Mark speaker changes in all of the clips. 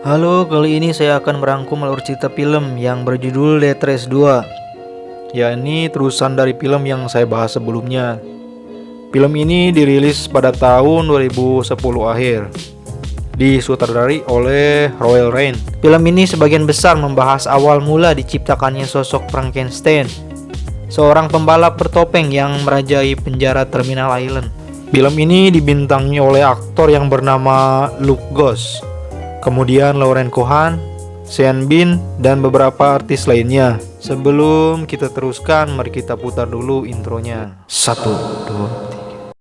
Speaker 1: Halo, kali ini saya akan merangkum alur cerita film yang berjudul Death Race 2. Ya, ini terusan dari film yang saya bahas sebelumnya. Film ini dirilis pada tahun 2010 akhir. Disutradari oleh Royal Rain. Film ini sebagian besar membahas awal mula diciptakannya sosok Frankenstein, seorang pembalap bertopeng yang merajai penjara Terminal Island. Film ini dibintangi oleh aktor yang bernama Luke Goss, kemudian Lauren Cohan, Sean Bean, dan beberapa artis lainnya. Sebelum kita teruskan, mari kita putar dulu intronya. 1, 2,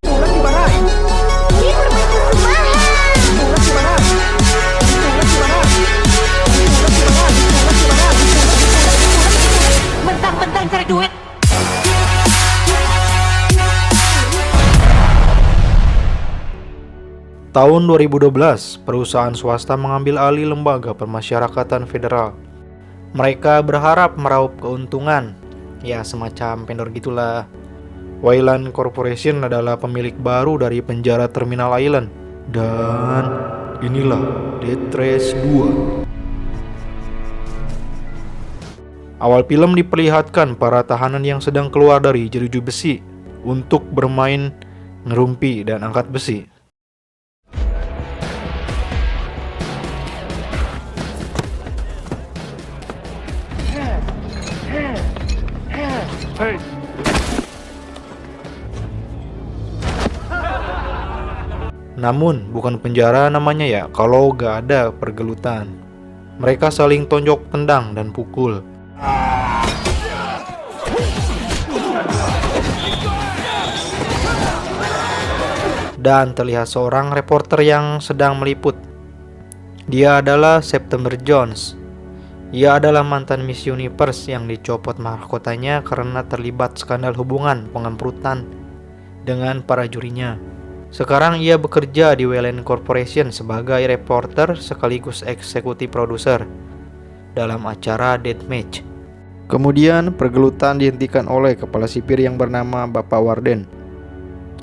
Speaker 1: 3.
Speaker 2: Mentang-mentang cari duit.
Speaker 1: Tahun 2012, perusahaan swasta mengambil alih lembaga permasyarakatan federal. Mereka berharap meraup keuntungan, ya semacam vendor gitulah. Wayland Corporation adalah pemilik baru dari penjara Terminal Island. Dan inilah Death Race 2. Awal film diperlihatkan para tahanan yang sedang keluar dari jeruji besi untuk bermain ngerumpi dan angkat besi. Namun bukan penjara namanya ya kalau gak ada pergelutan. Mereka saling tonjok tendang dan pukul. Dan terlihat seorang reporter yang sedang meliput. Dia adalah September Jones. Ia adalah mantan Miss Universe yang dicopot mahkotanya karena terlibat skandal hubungan pengemperutan dengan para jurinya. Sekarang ia bekerja di Wayland Corporation sebagai reporter sekaligus eksekutif produser dalam acara Deathmatch. Kemudian pergelutan dihentikan oleh kepala sipir yang bernama Bapak Warden.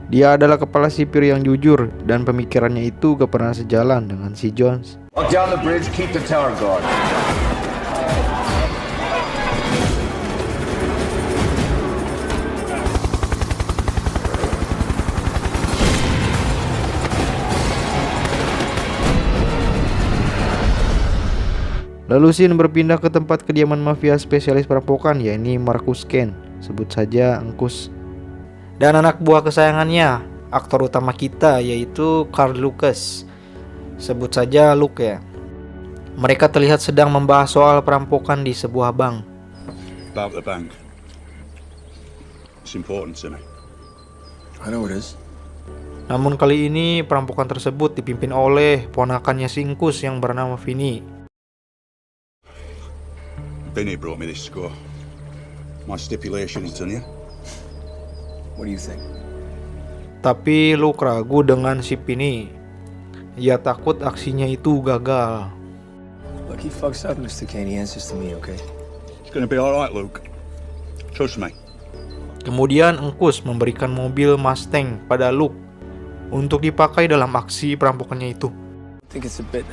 Speaker 1: Dia adalah kepala sipir yang jujur dan pemikirannya itu gak pernah sejalan dengan si Jones.
Speaker 3: Look down the bridge, keep the tower guard.
Speaker 1: Lalu Sin berpindah ke tempat kediaman mafia spesialis perampokan, yakni Marcus Kane, sebut saja Engkus. Dan anak buah kesayangannya, aktor utama kita, yaitu Carl Lucas, sebut saja Luke ya. Mereka terlihat sedang membahas soal perampokan di sebuah bank.
Speaker 4: About the bank. It's important to me.
Speaker 3: I know it is.
Speaker 1: Namun kali ini perampokan tersebut dipimpin oleh ponakannya Singkus yang bernama Vinny.
Speaker 4: Vinny brought me this score. My stipulations, done you?
Speaker 3: What do you think?
Speaker 1: Tapi Luke ragu dengan si Vinny. Ia takut aksinya itu gagal.
Speaker 3: Look, he fucks up, Mr. Kane. He answers to me, okay?
Speaker 4: It's gonna be alright, Luke. Trust me.
Speaker 1: Kemudian Engkus memberikan mobil Mustang pada Luke untuk dipakai dalam aksi perampokannya itu.
Speaker 3: I think it's a bit,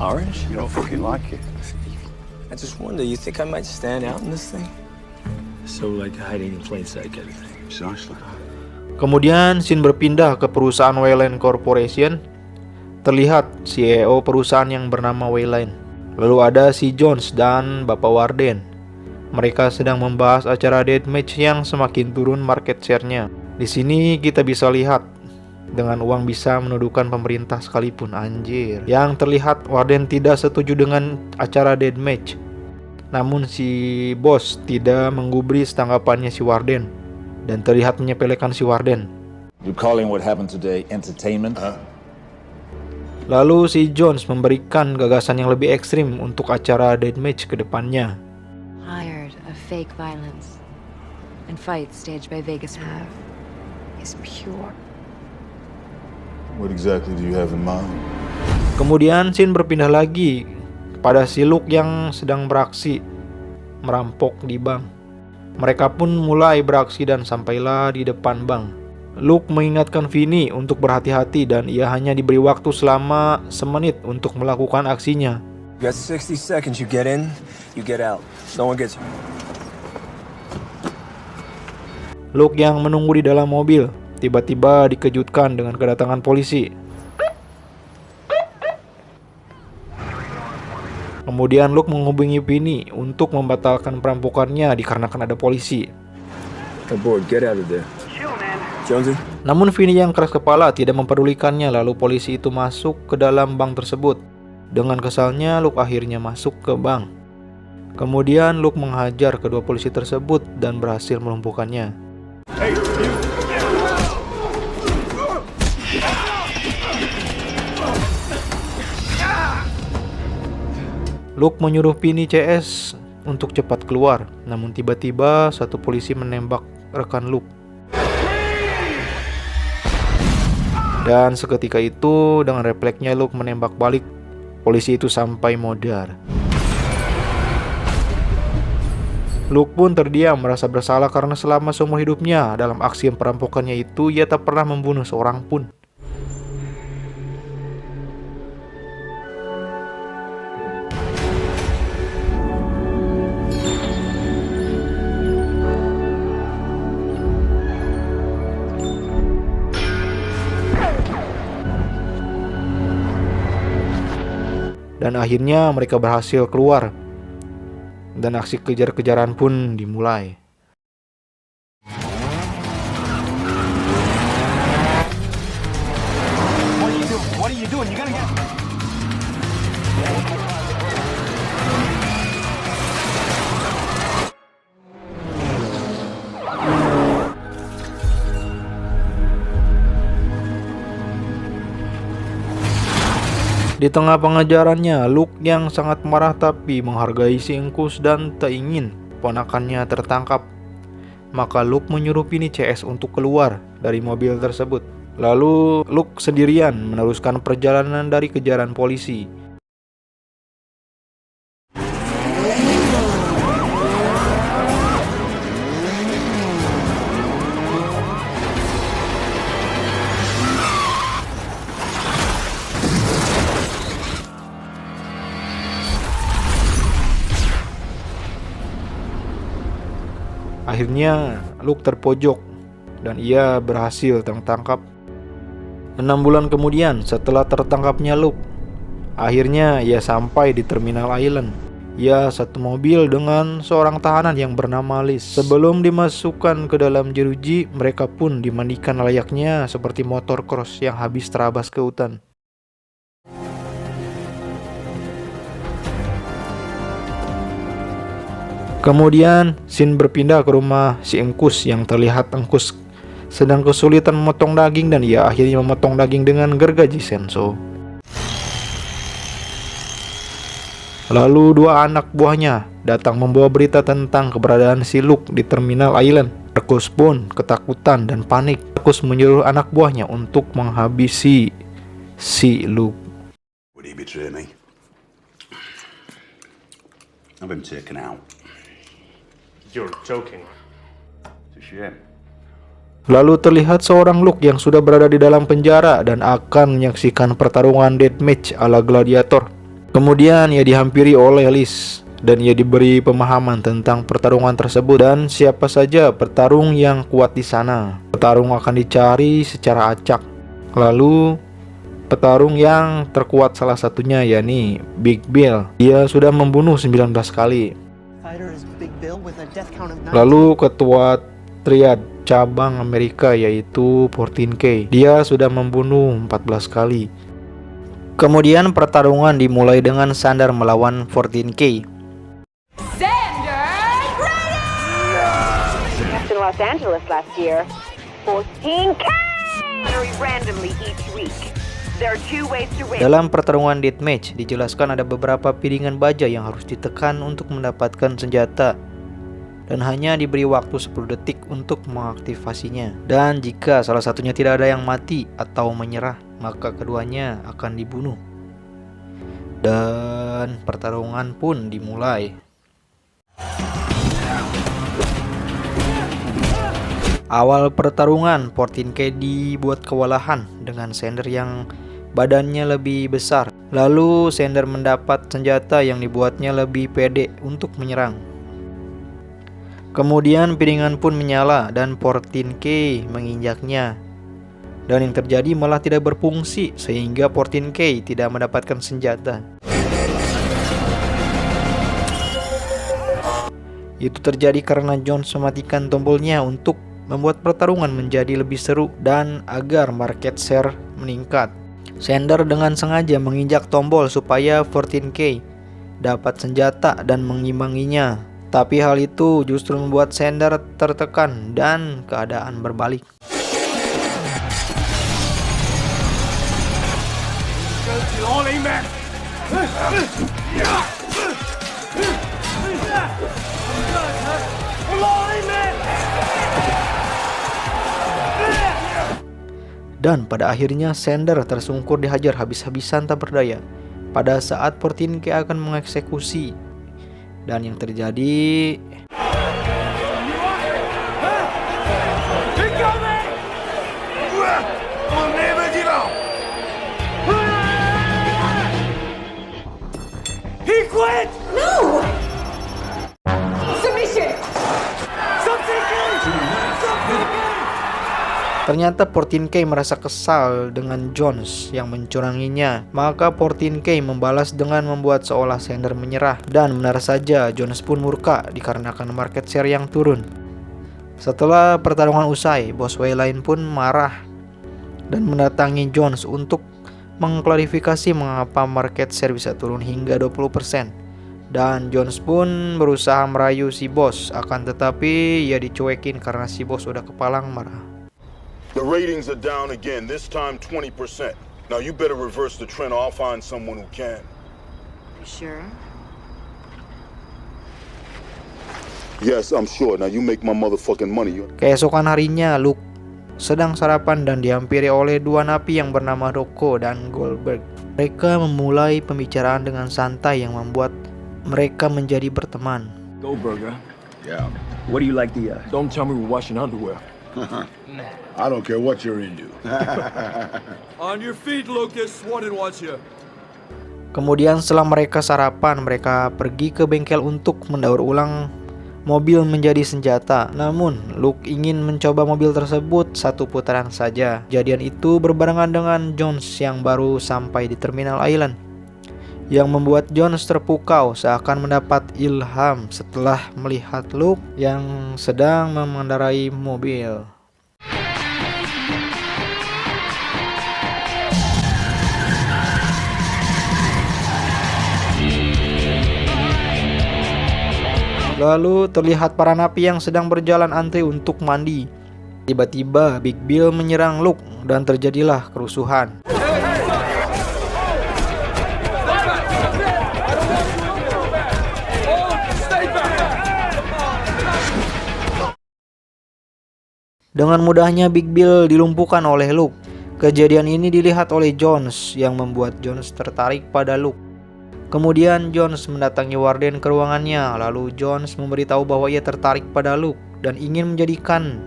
Speaker 3: orange?
Speaker 4: You don't fucking like it.
Speaker 3: I just wonder, you think I might stand out in this thing? So, like, hiding in plain sight kind of thing.
Speaker 4: Precisely.
Speaker 1: Kemudian Sin berpindah ke perusahaan Wayland Corporation. Terlihat CEO perusahaan yang bernama Wayland. Lalu ada si Jones dan Bapak Warden. Mereka sedang membahas acara Deathmatch yang semakin turun market share-nya. Di sini kita bisa lihat dengan uang bisa menuduhkan pemerintah sekalipun, anjir. Yang terlihat Warden tidak setuju dengan acara Deathmatch. Namun si bos tidak menggubris tanggapannya si Warden dan terlihat menyepelekan si Warden.
Speaker 5: You calling what happened today entertainment?
Speaker 1: Lalu si Jones memberikan gagasan yang lebih ekstrim untuk acara Deathmatch ke depannya.
Speaker 6: Hired of fake violence and fights staged by Vegas have is pure.
Speaker 5: What exactly do you have in mind?
Speaker 1: Kemudian Sin berpindah lagi pada si Luke yang sedang beraksi merampok di bank. Mereka pun mulai beraksi dan sampailah di depan bank. Luke mengingatkan Vinny untuk berhati-hati dan ia hanya diberi waktu selama semenit untuk melakukan aksinya.
Speaker 3: You got 60 seconds. You get in, you get out. No one gets hurt.
Speaker 1: Luke yang menunggu di dalam mobil tiba-tiba dikejutkan dengan kedatangan polisi. Kemudian Luke menghubungi Vinny untuk membatalkan perampokannya dikarenakan ada polisi.
Speaker 3: Aboard, get out of there. Jonesy?
Speaker 1: Namun Vinny yang keras kepala tidak mempedulikannya, lalu polisi itu masuk ke dalam bank tersebut. Dengan kesalnya Luke akhirnya masuk ke bank. Kemudian Luke menghajar kedua polisi tersebut dan berhasil melumpuhkannya. Luke menyuruh Vinny CS untuk cepat keluar, namun tiba-tiba satu polisi menembak rekan Luke. Dan seketika itu dengan refleksnya Luke menembak balik polisi itu sampai modar. Luke pun terdiam merasa bersalah karena selama seumur hidupnya dalam aksi perampokannya itu ia tak pernah membunuh seorang pun. Dan akhirnya mereka berhasil keluar. Dan aksi kejar-kejaran pun dimulai.
Speaker 3: What are you doing? You gotta get...
Speaker 1: Di tengah pengejarannya, Luke yang sangat marah tapi menghargai si engkus dan tak ingin ponakannya tertangkap. Maka Luke menyuruh Vinny CS untuk keluar dari mobil tersebut. Lalu Luke sendirian meneruskan perjalanan dari kejaran polisi. Akhirnya Luke terpojok dan ia berhasil tertangkap. 6 bulan kemudian setelah tertangkapnya Luke, akhirnya ia sampai di Terminal Island. Ia satu mobil dengan seorang tahanan yang bernama Liz. Sebelum dimasukkan ke dalam jeruji, mereka pun dimandikan layaknya seperti motor cross yang habis terabas ke hutan. Kemudian scene berpindah ke rumah si engkus yang terlihat engkus sedang kesulitan memotong daging dan ia akhirnya memotong daging dengan gergaji senso. Lalu dua anak buahnya datang membawa berita tentang keberadaan si Luke di Terminal Island. Marcus pun ketakutan dan panik. Marcus menyuruh anak buahnya untuk menghabisi si Luke.
Speaker 4: Would he betray me? Have him taken out.
Speaker 7: You're joking.
Speaker 4: It's a shame.
Speaker 1: Lalu terlihat seorang Luke yang sudah berada di dalam penjara dan akan menyaksikan pertarungan deathmatch ala gladiator. Kemudian ia dihampiri oleh Liz dan ia diberi pemahaman tentang pertarungan tersebut dan siapa saja petarung yang kuat di sana. Petarung akan dicari secara acak. Lalu petarung yang terkuat salah satunya yakni Big Bill. Dia sudah membunuh 19 kali. Lalu ketua triad cabang Amerika yaitu 14K. Dia sudah membunuh 14 kali. Kemudian pertarungan dimulai dengan Xander melawan 14K.
Speaker 8: In Los Angeles last year, 14K randomly each week. There are two ways to win.
Speaker 1: Dalam pertarungan deathmatch dijelaskan ada beberapa piringan baja yang harus ditekan untuk mendapatkan senjata dan hanya diberi waktu 10 detik untuk mengaktifasinya. Dan jika salah satunya tidak ada yang mati atau menyerah, maka keduanya akan dibunuh. Dan pertarungan pun dimulai. Awal pertarungan, 14K dibuat kewalahan dengan Sander yang badannya lebih besar. Lalu Sander mendapat senjata yang dibuatnya lebih pede untuk menyerang. Kemudian piringan pun menyala dan 14K menginjaknya. Dan yang terjadi malah tidak berfungsi sehingga 14K tidak mendapatkan senjata. Itu terjadi karena Jones mematikan tombolnya untuk membuat pertarungan menjadi lebih seru dan agar market share meningkat. Sander dengan sengaja menginjak tombol supaya 14K dapat senjata dan mengimbanginya. Tapi hal itu justru membuat Sander tertekan dan keadaan berbalik. Dan pada akhirnya Sander tersungkur dihajar habis-habisan tak berdaya pada saat 14K akan mengeksekusi. Dan yang terjadi, ternyata 14K merasa kesal dengan Jones yang mencuranginya. Maka 14K membalas dengan membuat seolah Sander menyerah. Dan benar saja, Jones pun murka dikarenakan market share yang turun. Setelah pertarungan usai, bos Wayline pun marah dan mendatangi Jones untuk mengklarifikasi mengapa market share bisa turun hingga 20%. Dan Jones pun berusaha merayu si bos, akan tetapi ia dicuekin karena si bos udah kepalang marah.
Speaker 5: The ratings are down again, this time 20%. Now you better reverse the trend or I'll find someone who can.
Speaker 6: You sure?
Speaker 5: Yes, I'm sure. Now you make my motherfucking money.
Speaker 1: Keesokan harinya, Luke sedang sarapan dan dihampiri oleh dua napi yang bernama Rocco dan Goldberg. Mereka memulai pembicaraan dengan santai yang membuat mereka menjadi berteman.
Speaker 3: Goldberg, huh?
Speaker 4: Yeah.
Speaker 3: What do you like the, Don't tell me we're washing underwear.
Speaker 4: I don't care what you're into.
Speaker 3: On your feet, Lucas. One and watch you.
Speaker 1: Kemudian setelah mereka sarapan, mereka pergi ke bengkel untuk mendaur ulang mobil menjadi senjata. Namun, Luke ingin mencoba mobil tersebut satu putaran saja. Kejadian itu berbarengan dengan Jones yang baru sampai di Terminal Island, yang membuat Jones terpukau seakan mendapat ilham setelah melihat Luke yang sedang mengendarai mobil. Lalu terlihat para napi yang sedang berjalan antri untuk mandi. Tiba-tiba Big Bill menyerang Luke dan terjadilah kerusuhan. Dengan mudahnya Big Bill dilumpuhkan oleh Luke. Kejadian ini dilihat oleh Jones yang membuat Jones tertarik pada Luke. Kemudian Jones mendatangi Warden ke ruangannya. Lalu Jones memberitahu bahwa ia tertarik pada Luke dan ingin menjadikan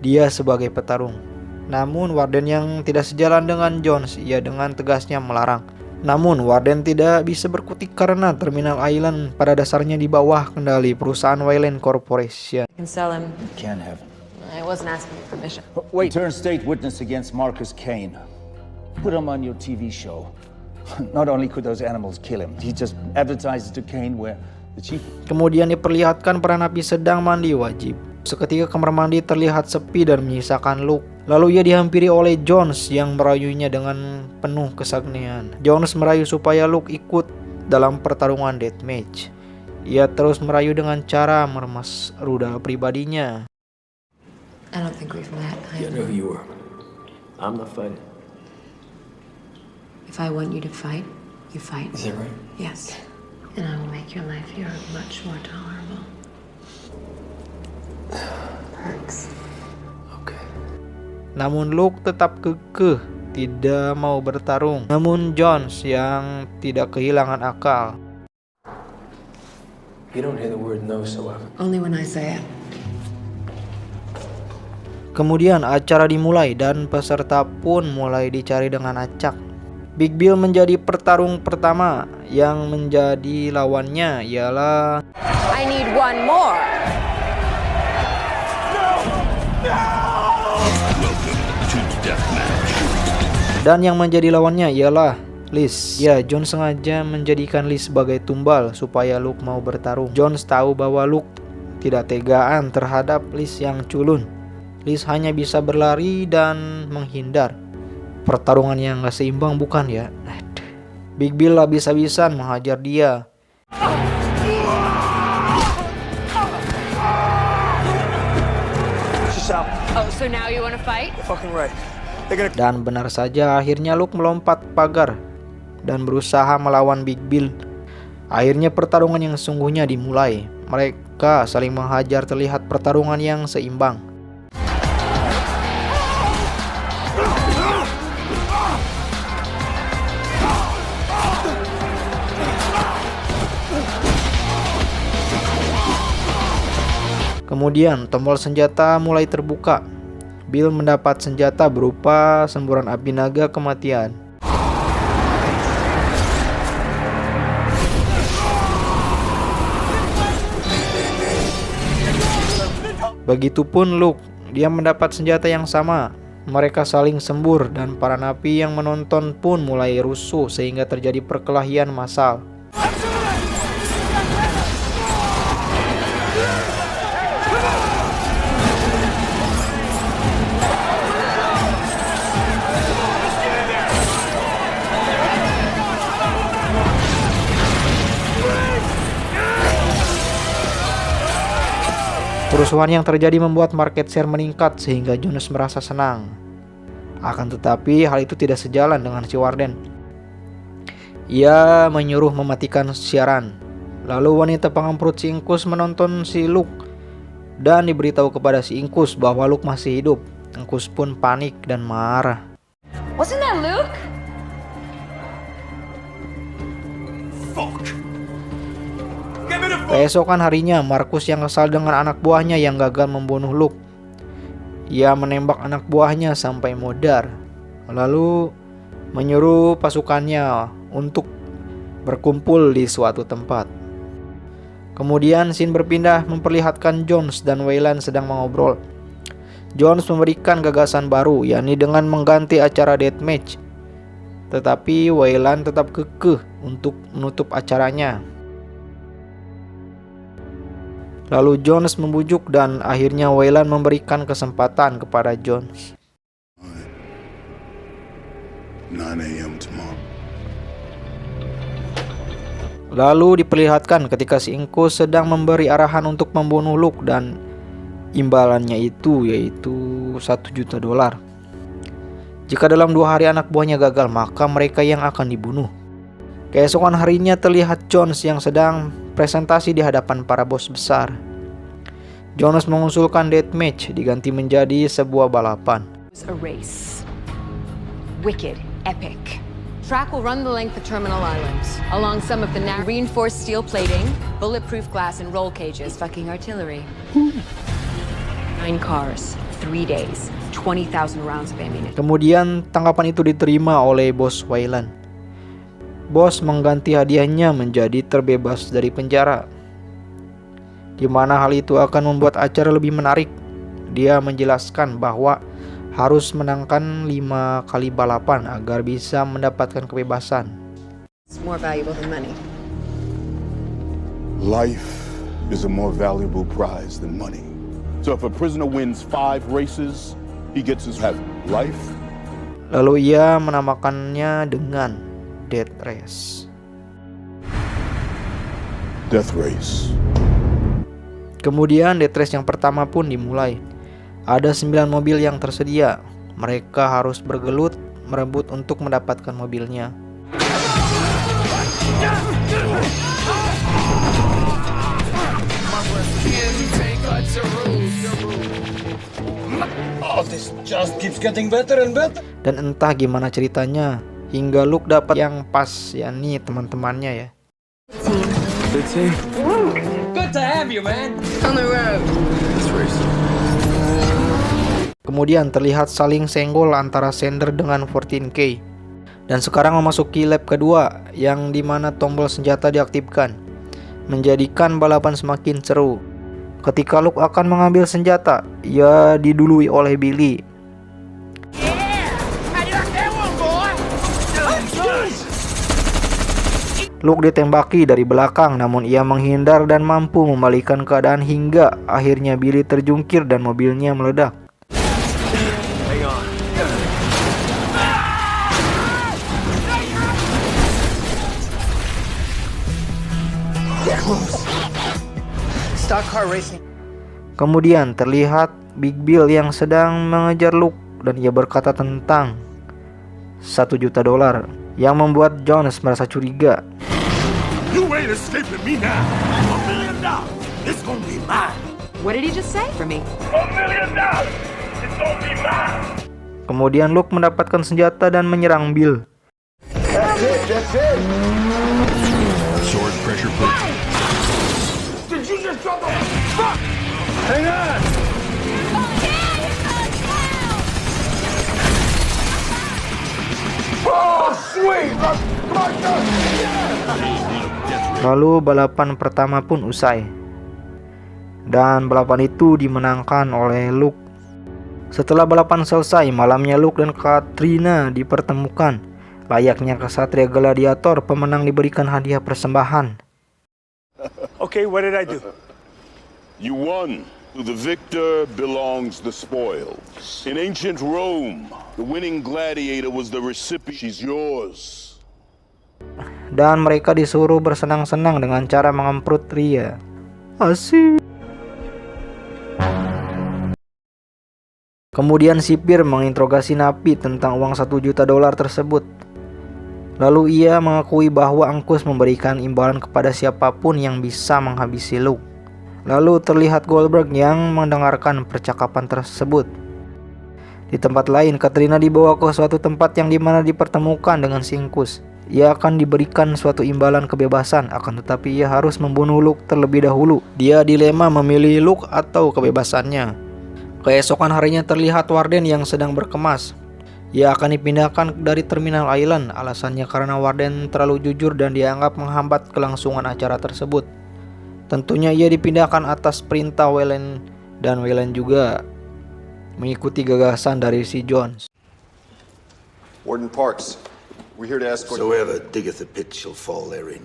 Speaker 1: dia sebagai petarung. Namun Warden yang tidak sejalan dengan Jones, ia dengan tegasnya melarang. Namun Warden tidak bisa berkutik karena Terminal Island pada dasarnya di bawah kendali perusahaan Wayland Corporation.
Speaker 9: You can sell him.
Speaker 10: Can't have him.
Speaker 9: I wasn't asking for permission.
Speaker 10: Wait. Turn state witness against Marcus Kane. Put him on your TV show. Not only could those animals kill him, he just advertised to Kane where the chief.
Speaker 1: Kemudian diperlihatkan para napi sedang mandi wajib. Seketika kamar mandi terlihat sepi dan menyisakan Luke. Lalu ia dihampiri oleh Jones yang merayunya dengan penuh kesagnian. Jones merayu supaya Luke ikut dalam pertarungan deathmatch. Ia terus merayu dengan cara meremas rudal pribadinya.
Speaker 6: I don't think we've met.
Speaker 3: I know who you are. I'm not fighting.
Speaker 6: If I want you to fight, you fight.
Speaker 3: Is that right?
Speaker 6: Yes. And I will make your life here much more tolerable. Perks.
Speaker 3: Okay.
Speaker 1: Namun Luke tetap kekeh tidak mau bertarung. Namun Jones yang tidak kehilangan akal.
Speaker 3: You don't hear the word no so often.
Speaker 6: Only when I say it.
Speaker 1: Kemudian acara dimulai dan peserta pun mulai dicari dengan acak. Big Bill menjadi pertarung pertama, yang menjadi lawannya ialah
Speaker 8: I need one more.
Speaker 1: dan yang menjadi lawannya ialah Liz. Ya, John sengaja menjadikan Liz sebagai tumbal supaya Luke mau bertarung. John tahu bahwa Luke tidak tegaan terhadap Liz yang culun. Liz hanya bisa berlari dan menghindar. Pertarungan yang gak seimbang bukan ya? Big Bill habis-habisan menghajar dia.
Speaker 8: Oh, so now you wanna fight?
Speaker 3: Fucking right.
Speaker 1: Dan benar saja, akhirnya Luke melompat pagar dan berusaha melawan Big Bill. Akhirnya pertarungan yang sesungguhnya dimulai. Mereka saling menghajar, terlihat pertarungan yang seimbang. Kemudian tombol senjata mulai terbuka. Bill mendapat senjata berupa semburan api naga kematian. Begitupun Luke, dia mendapat senjata yang sama. Mereka saling sembur dan para napi yang menonton pun mulai rusuh sehingga terjadi perkelahian massal. Kerusuhan yang terjadi membuat market share meningkat sehingga Jonas merasa senang. Akan tetapi hal itu tidak sejalan dengan si Warden. Ia menyuruh mematikan siaran. Lalu wanita pengemprut si Ingkus menonton si Luke dan diberitahu kepada si Ingkus bahwa Luke masih hidup. Ingkus pun panik dan marah.
Speaker 8: Wasn't that Luke?
Speaker 1: Keesokan harinya, Marcus yang kesal dengan anak buahnya yang gagal membunuh Luke. Ia menembak anak buahnya sampai modar. Lalu menyuruh pasukannya untuk berkumpul di suatu tempat. Kemudian scene berpindah memperlihatkan Jones dan Wayland sedang mengobrol. Jones memberikan gagasan baru, yakni dengan mengganti acara deathmatch. Tetapi Wayland tetap kekeh untuk menutup acaranya. Lalu Jones membujuk dan akhirnya Wayland memberikan kesempatan kepada Jones.
Speaker 5: 9 a.m. tomorrow.
Speaker 1: Lalu diperlihatkan ketika si Ingkus sedang memberi arahan untuk membunuh Luke dan imbalannya itu yaitu $1 juta. Jika dalam 2 hari anak buahnya gagal, maka mereka yang akan dibunuh. Keesokan harinya terlihat Jones yang sedang presentasi di hadapan para bos besar. Jones mengusulkan deathmatch diganti menjadi sebuah balapan.
Speaker 9: A race. Wicked, epic. Track will run the length of Terminal Island, along some of the reinforced steel plating, bulletproof glass, and roll cages.
Speaker 6: Fucking artillery.
Speaker 9: 9 cars, 3 days, 20,000 rounds of ammunition.
Speaker 1: Kemudian tanggapan itu diterima oleh bos Wayland. Bos mengganti hadiahnya menjadi terbebas dari penjara, di mana hal itu akan membuat acara lebih menarik. Dia menjelaskan bahwa harus menangkan 5 kali balapan agar bisa mendapatkan kebebasan.
Speaker 9: It's more valuable than money.
Speaker 5: Life is a more valuable prize than money. So if a prisoner wins 5 races, he gets his heaven. Life.
Speaker 1: Lalu ia menamakannya dengan Death Race.
Speaker 5: Death Race.
Speaker 1: Kemudian Death Race yang pertama pun dimulai. Ada 9 mobil yang tersedia. Mereka harus bergelut merebut untuk mendapatkan mobilnya. Dan entah gimana ceritanya, hingga Luke dapat yang pas, yakni teman-temannya ya. Kemudian terlihat saling senggol antara Sander dengan 14K. Dan sekarang memasuki lap kedua, yang dimana tombol senjata diaktifkan, menjadikan balapan semakin seru. Ketika Luke akan mengambil senjata, ia didului oleh Billy. Luke ditembaki dari belakang, namun ia menghindar dan mampu membalikan keadaan hingga akhirnya Billy terjungkir dan mobilnya meledak. Kemudian terlihat Big Bill yang sedang mengejar Luke dan ia berkata tentang $1 juta yang membuat Jones merasa curiga.
Speaker 5: You ain't escaping me now. $1 million. It's gonna be mine.
Speaker 9: What did he just say for me?
Speaker 5: $1 million. It's gonna be mine.
Speaker 1: Kemudian Luke mendapatkan senjata dan menyerang Bill.
Speaker 5: That's it.
Speaker 4: Sword pressure plate.
Speaker 5: Did you just drop the fuck? Hang on. Oh, sweet.
Speaker 1: Lalu balapan pertama pun usai. Dan balapan itu dimenangkan oleh Luke. Setelah balapan selesai, malamnya Luke dan Katrina dipertemukan. Layaknya kesatria gladiator, pemenang diberikan hadiah persembahan.
Speaker 3: Okay, what did I do?
Speaker 5: You won. To the victor belongs the spoils. In ancient Rome, the winning gladiator was the recipient. She's yours.
Speaker 1: Dan mereka disuruh bersenang-senang dengan cara mengemprut Ria. Asik. Kemudian sipir menginterogasi napi tentang uang $1 juta tersebut. Lalu ia mengakui bahwa Angkus memberikan imbalan kepada siapapun yang bisa menghabisi Luke. Lalu terlihat Goldberg yang mendengarkan percakapan tersebut. Di tempat lain, Katrina dibawa ke suatu tempat yang dimana dipertemukan dengan Singkus. Ia akan diberikan suatu imbalan kebebasan, akan tetapi ia harus membunuh Luke terlebih dahulu. Dia dilema memilih Luke atau kebebasannya. Keesokan harinya terlihat Warden yang sedang berkemas. Ia akan dipindahkan dari Terminal Island, alasannya karena Warden terlalu jujur dan dianggap menghambat kelangsungan acara tersebut. Tentunya ia dipindahkan atas perintah Wayland, dan Wayland juga mengikuti gagasan dari si Jones.
Speaker 11: Warden Parks, we're here to escort. So whoever diggeth a pit shall fall therein.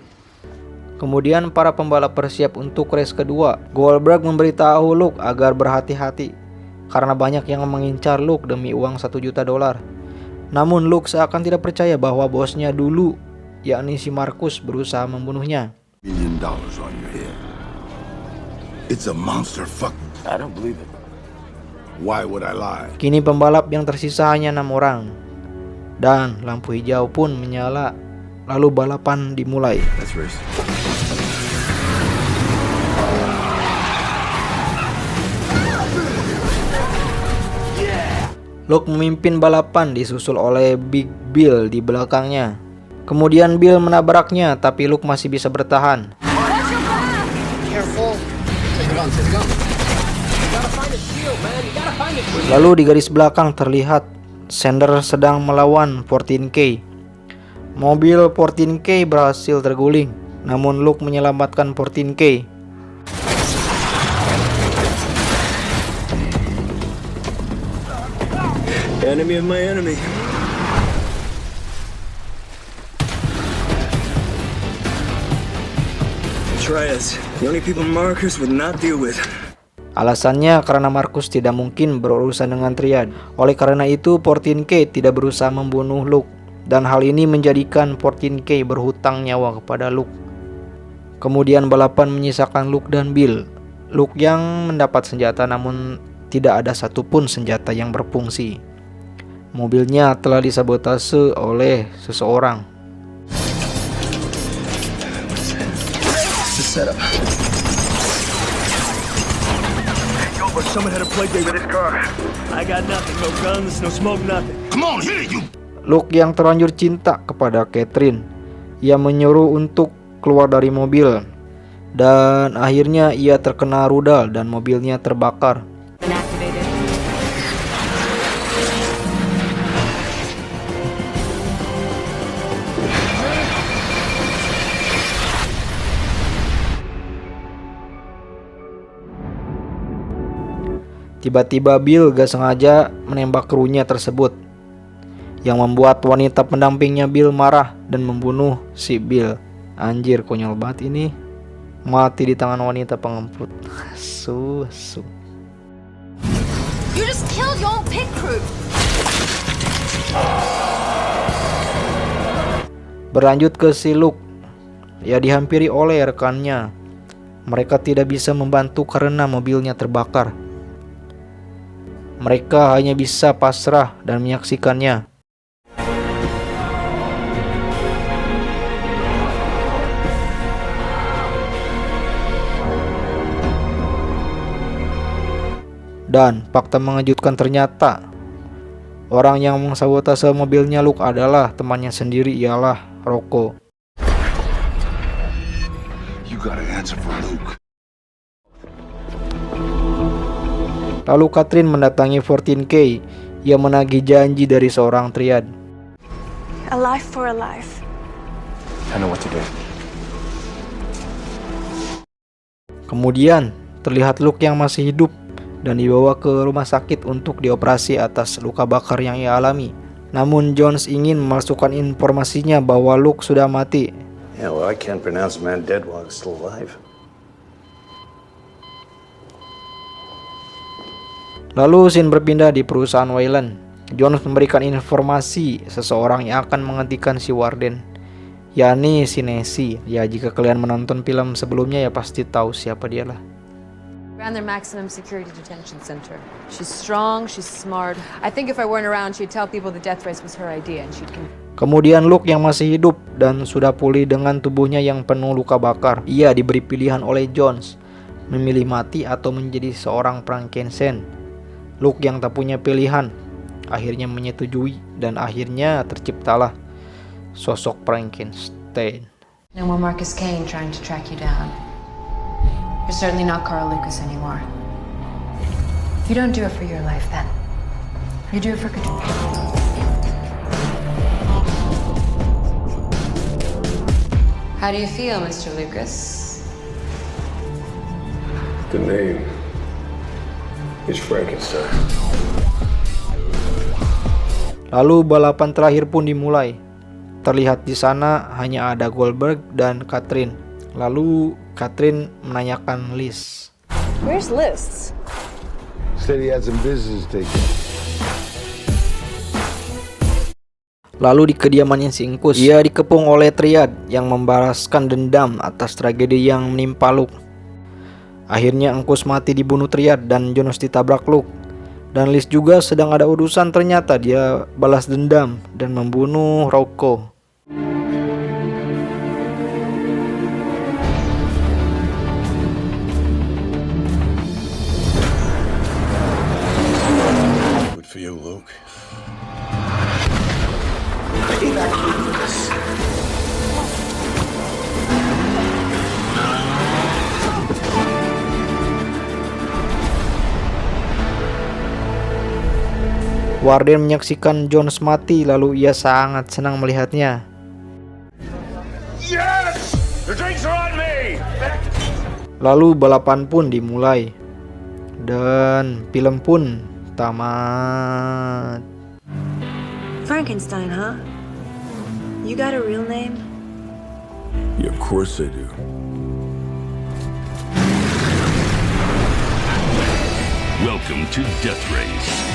Speaker 1: Kemudian para pembalap bersiap untuk race kedua. Goldberg memberitahu Luke agar berhati-hati karena banyak yang mengincar Luke demi uang $1 juta. Namun Luke seakan tidak percaya bahwa bosnya dulu, yakni si Marcus, berusaha membunuhnya.
Speaker 5: $1 million on your head. It's a monster fuck.
Speaker 3: I don't believe it.
Speaker 5: Why would I lie?
Speaker 1: Kini pembalap yang tersisa hanya 6 orang. Dan lampu hijau pun menyala. Lalu balapan dimulai.
Speaker 3: Let's race.
Speaker 1: Luke memimpin balapan disusul oleh Big Bill di belakangnya. Kemudian Bill menabraknya, tapi Luke masih bisa bertahan. Lalu di garis belakang terlihat Sander sedang melawan 14K. Mobil 14K berhasil terguling, namun Luke menyelamatkan 14K.
Speaker 3: Enemy of my enemy. Try us. The only people Marcus would not deal with.
Speaker 1: Alasannya karena Marcus tidak mungkin berurusan dengan Triad. Oleh karena itu 14K tidak berusaha membunuh Luke. Dan hal ini menjadikan 14K berhutang nyawa kepada Luke. Kemudian balapan menyisakan Luke dan Bill. Luke yang mendapat senjata, namun tidak ada satupun senjata yang berfungsi. Mobilnya telah disabotase oleh seseorang.
Speaker 3: Someone had a plague day with this car. I got nothing, no guns, no smoke, nothing.
Speaker 5: Come on, hit it, you.
Speaker 1: Luke yang terlanjur cinta kepada Catherine. Ia menyuruh untuk keluar dari mobil. Dan akhirnya ia terkena rudal dan mobilnya terbakar. Tiba-tiba Bill gak sengaja menembak krunya tersebut, yang membuat wanita pendampingnya Bill marah dan membunuh si Bill. Anjir, konyol banget ini. Mati di tangan wanita pengemput. Susu.
Speaker 2: You just killed your own pit crew.
Speaker 1: Berlanjut ke si Luke. Ia dihampiri oleh rekannya. Mereka tidak bisa membantu karena mobilnya terbakar. Mereka hanya bisa pasrah dan menyaksikannya. Dan fakta mengejutkan, ternyata orang yang mensabotase mobilnya Luke adalah temannya sendiri, ialah Rocco.
Speaker 4: You gotta answer for Luke.
Speaker 1: Lalu Catherine mendatangi 14K. Ia menagih janji dari seorang triad.
Speaker 12: A life for a life.
Speaker 3: I know what to do.
Speaker 1: Kemudian terlihat Luke yang masih hidup dan dibawa ke rumah sakit untuk dioperasi atas luka bakar yang ia alami. Namun Jones ingin memasukkan informasinya bahwa Luke sudah mati.
Speaker 11: Yeah, well, I can't pronounce a man dead while he's still alive.
Speaker 1: Lalu scene berpindah di perusahaan Wayland. Jones memberikan informasi seseorang yang akan menghentikan si Warden, yakni si Nessie. Ya, jika kalian menonton film sebelumnya ya pasti tahu siapa dia lah.
Speaker 9: Ran their maximum security detention center. She's strong, she's smart. I think if I weren't around, she'd tell people the death race was her idea and she'd
Speaker 1: Kemudian Luke yang masih hidup dan sudah pulih dengan tubuhnya yang penuh luka bakar. Ia diberi pilihan oleh Jones, memilih mati atau menjadi seorang Frankenstein. Luke yang tak punya pilihan akhirnya menyetujui dan akhirnya terciptalah sosok Frankenstein.
Speaker 6: No more Marcus Kane trying to track you down. You're certainly not Carl Lucas anymore. You don't do it for your life then. You do it for control. How do you feel, Mr. Lucas?
Speaker 3: The name is Frankenstein.
Speaker 1: Lalu balapan terakhir pun dimulai. Terlihat di sana hanya ada Goldberg dan Catherine. Lalu Catherine menanyakan Liz.
Speaker 12: Where's Liz?
Speaker 11: Said he had some business to take.
Speaker 1: Lalu di kediamannya si Ingkus, ia dikepung oleh triad yang membalaskan dendam atas tragedi yang menimpa Luke. Akhirnya Ingkus mati dibunuh triad dan Jones ditabrak Luke. Dan Liz juga sedang ada urusan, ternyata dia balas dendam dan membunuh Rocco.
Speaker 4: Good for you, Luke.
Speaker 1: Warden menyaksikan Jones mati, lalu ia sangat senang melihatnya.
Speaker 5: Yes! The drinks are on me!
Speaker 1: Lalu balapan pun dimulai dan film pun tamat.
Speaker 12: Frankenstein, huh? You got a real name?
Speaker 5: Yeah, of course I do.
Speaker 13: Welcome to Death Race.